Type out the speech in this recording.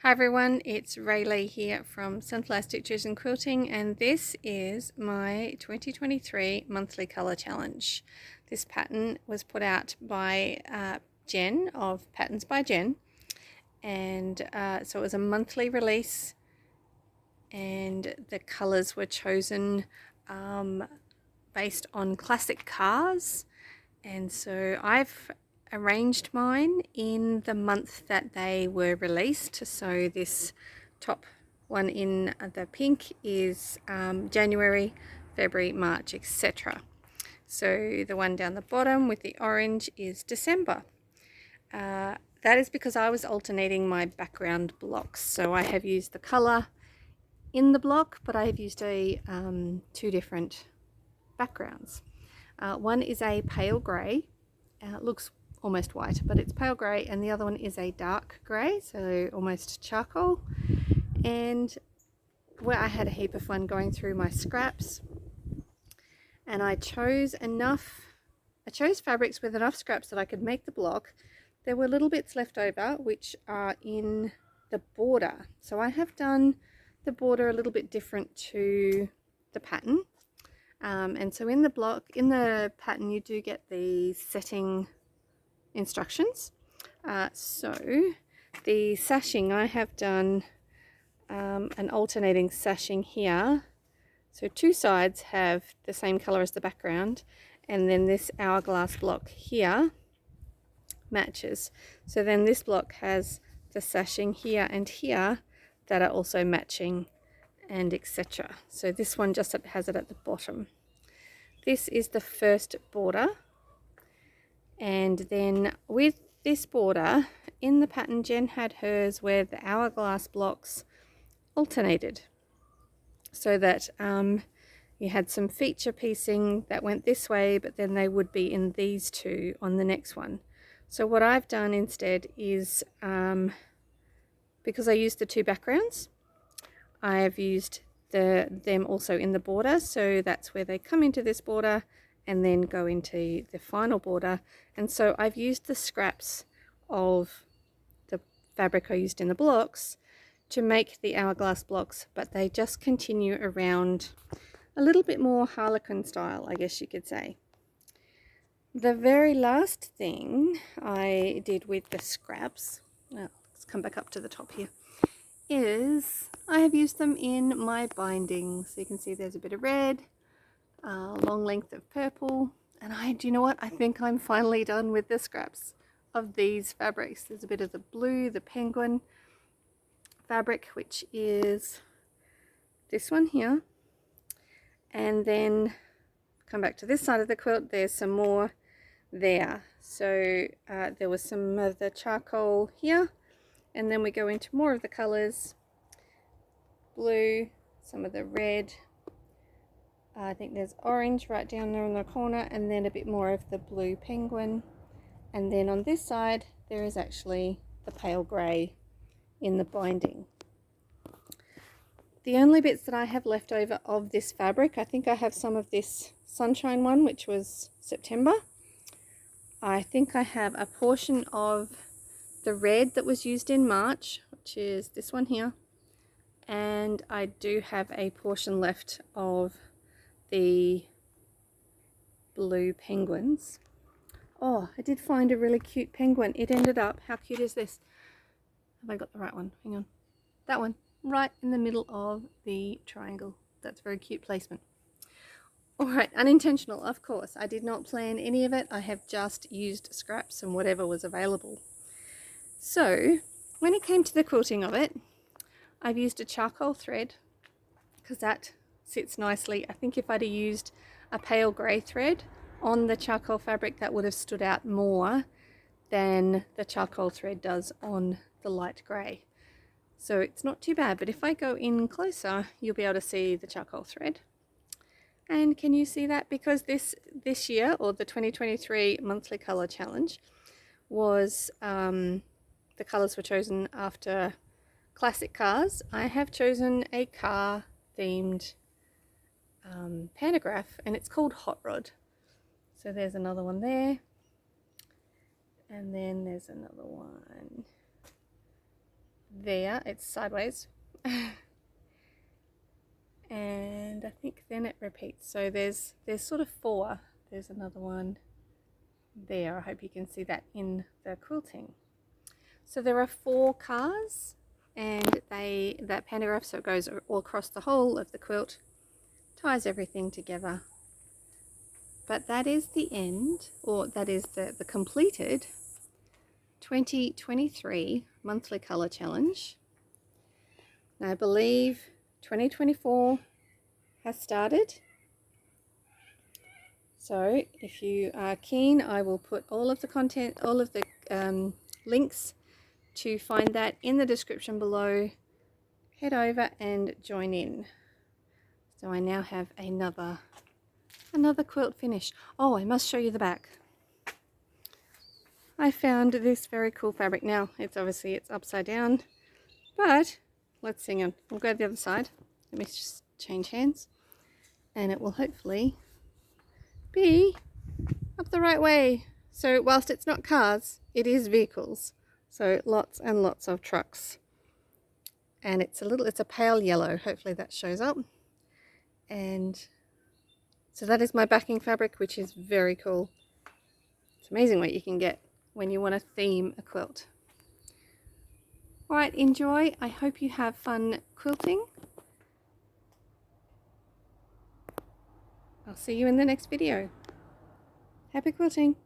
Hi everyone, it's Rayleigh here from Sunflower Stitches and Quilting, and this is my 2023 monthly colour challenge. This pattern was put out by Jen of Patterns by Jen, and so it was a monthly release, and the colours were chosen based on classic cars. And so I've arranged mine in the month that they were released. So this top one in the pink is January, February, March, etc. So the one down the bottom with the orange is December. That is because I was alternating my background blocks. So I have used the colour in the block, but I have used two different backgrounds. One is a pale grey. It looks almost white, but it's pale grey, and the other one is a dark grey, so almost charcoal. And where I had a heap of fun going through my scraps, and I chose fabrics with enough scraps that I could make the block. There were little bits left over which are in the border, so I have done the border a little bit different to the pattern. And so in the pattern, you do get the setting instructions. So the sashing, I have done an alternating sashing here. So two sides have the same color as the background, and then this hourglass block here matches. So then this block has the sashing here and here that are also matching, and etc. So this one just has it at the bottom. This is the first border, and then with this border in the pattern, Jen had hers where the hourglass blocks alternated, so that you had some feature piecing that went this way, but then they would be in these two on the next one. So what I've done instead is, because I used the two backgrounds, I have used them also in the border, so that's where they come into this border and then go into the final border. And so I've used the scraps of the fabric I used in the blocks to make the hourglass blocks, but they just continue around a little bit more harlequin style, I guess you could say. The very last thing I did with the scraps, well, let's come back up to the top here, is I have used them in my binding. So you can see there's a bit of red, long length of purple, and do you know what? I think I'm finally done with the scraps of these fabrics. There's a bit of the blue, the penguin fabric, which is this one here, and then come back to this side of the quilt, there's some more there. So there was some of the charcoal here, and then we go into more of the colors, blue, some of the red, I think there's orange right down there in the corner, and then a bit more of the blue penguin. And then on this side there is actually the pale grey in the binding. The only bits that I have left over of this fabric, I think I have some of this sunshine one, which was September. I think I have a portion of the red that was used in March, which is this one here, and I do have a portion left of the blue penguins. Oh, I did find a really cute penguin. It ended up, how cute is this? Have I got the right one? Hang on. That one, right in the middle of the triangle. That's very cute placement. Alright, unintentional, of course. I did not plan any of it. I have just used scraps and whatever was available. So, when it came to the quilting of it, I've used a charcoal thread because that sits nicely. I think if I'd have used a pale grey thread on the charcoal fabric, that would have stood out more than the charcoal thread does on the light grey. So it's not too bad, but if I go in closer, you'll be able to see the charcoal thread. And can you see that? Because this year, or the 2023 monthly colour challenge, was the colours were chosen after classic cars. I have chosen a car themed pantograph, and it's called Hot Rod. So there's another one there, and then there's another one there, it's sideways. And I think then it repeats. So there's sort of 4. There's another one there. I hope you can see that in the quilting. So there are 4 cars, and that pantograph, so it goes all across the whole of the quilt, ties everything together. But that is the end, or that is the completed 2023 monthly color challenge. Now I believe 2024 has started. So if you are keen, I will put all of the content, all of the links to find that in the description below. Head over and join in. So I now have another quilt finish. Oh, I must show you the back. I found this very cool fabric. Now it's upside down, but let's hang on. We'll go to the other side. Let me just change hands, and it will hopefully be up the right way. So whilst it's not cars, it is vehicles. So lots and lots of trucks. And it's a pale yellow. Hopefully that shows up. And so that is my backing fabric, which is very cool. It's amazing what you can get when you want to theme a quilt. Alright, enjoy. I hope you have fun quilting. I'll see you in the next video. Happy quilting!